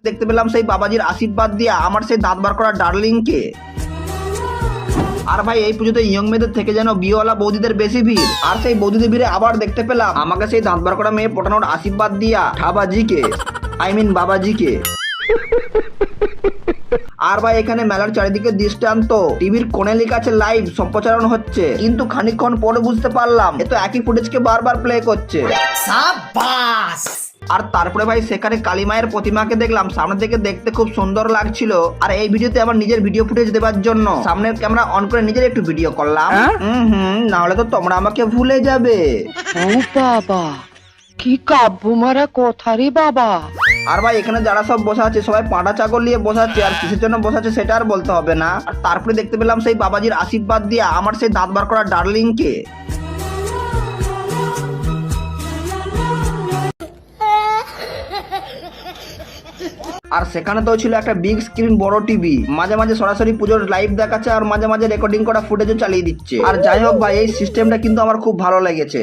দেখতে পেলাম সেই বাবাজির আশীর্বাদ দিয়া আমার সেই দাঁত বার করা ডার্লিং কে। আর ভাই এই পুজোতে ইয়ং মেয়েদের থেকে যেন বিয়েওয়ালা বৌদিদের বেশি ভিড়। আর সেই বৌদিদের ভিড়ে আবার দেখতে পেলাম আমাকে সেই দাঁত বার করা মেয়ে পটানোর আশীর্বাদ দিয়া ঠাবাজিকে, বাবাজিকে। আর ভাই এখানে মেলার চারিদিকে দৃষ্টান্ত টিভির কোণে লেখা আছে লাইভ সম্প্রচারণ হচ্ছে, কিন্তু খানিকক্ষণ পরে বুঝতে পারলাম এ তো একই ফুটেজকে বারবার প্লে করছে। সাবাস। আর তারপরে ভাই সেখানে কালী মায়ের প্রতিমাকে দেখলাম, সামনে থেকে দেখতে খুব সুন্দর লাগছিল। আর এই ভিডিওতে আমার নিজের ভিডিও ফুটেজ দেওয়ার জন্য সামনের ক্যামেরা অন করে নিজের একটু ভিডিও করলাম। না হলে তো তোমরা আমাকে ভুলে যাবে। ও বাবা, কি কাব্য মারা কথা রে বাবা। আর ভাই এখানে যারা সব বসা আছে সবাই পাঁটা চাকর নিয়ে বসাচ্ছে, আর কিসের জন্য বসাচ্ছে সেটা আর বলতে হবে না। আর তারপরে দেখতে পেলাম সেই বাবাজির আশীর্বাদ দিয়া আমার সেই দাঁত বার করা ডার্লিং কে। আর সেখানে তো ছিল একটা বিগ স্ক্রিন বড় টিভি, মাঝে মাঝে সরাসরি পুজোর লাইভ দেখাচ্ছে আর মাঝে মাঝে রেকর্ডিং করা ফুটেজও চালিয়ে দিচ্ছে। আর যাই হোক ভাই এই সিস্টেমটা কিন্তু আমার খুব ভালো লেগেছে।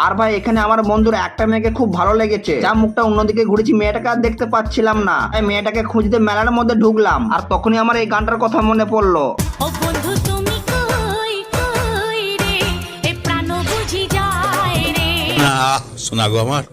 আর ভাই এখানে আমার বন্ধুর একটা মেয়েকে খুব ভালো লেগেছে, যা মুখটা অন্যদিকে ঘুরেছি মেয়েটাকে আর দেখতে পাচ্ছিলাম না। তাই মেয়েটাকে খুঁজতে মেলার মধ্যে ঢুকলাম, আর তখনই আমার এই গানটার কথা মনে পড়লো। শোনা গো আমার।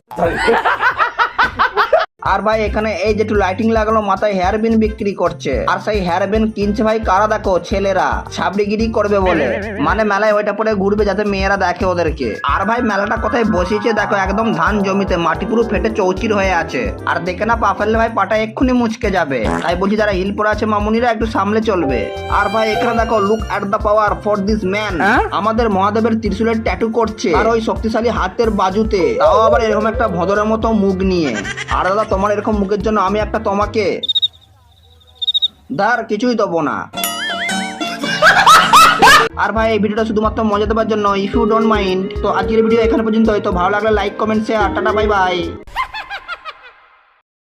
আর ভাই এখানে এই যেটু লাইটিং লাগালো মাথায় হেয়ার বিন বিক্রি করছে, আর সেই হেয়ার বিন কিনছে ভাই কারা দেখো, ছেলেরা ছাবড়িগিরি করবে বলে, মানে মেলায় ওইটা পরে ঘুরবে যাতে মেয়েরা দেখে ওদেরকে। আর ভাই মেলাটা কোথায় বসিয়েছে দেখো, একদম ধান জমিতে, মাটি পুরো ফেটে চৌচির হয়ে আছে। আর দেখে না পা ফেললে ভাই পাটা এক্ষুনি মুচকে যাবে, তাই বলছি যারা হিল পরে আছে মামুনিরা একটু সামলে চলবে। আর ভাই এখানে দেখো look at the power for this man, আমাদের মহাদেবের ত্রিশূলের ট্যাটু করছে আর ওই শক্তিশালী হাতের বাজুতে, তাও আবার এরকম একটা ভদরের মতো মুখ নিয়ে। আর দাদা তোমার এরকম মুখের জন্য আমি একটা তোমাকে ধার কিছুই দেবো না। আর ভাই এই ভিডিওটা শুধুমাত্র মজা দেওয়ার জন্য, ইফ ইউ ডোন্ট মাইন্ড। তো আজকের ভিডিও এখানে পর্যন্ত, তো ভালো লাগলে like comment share, tata bye bye.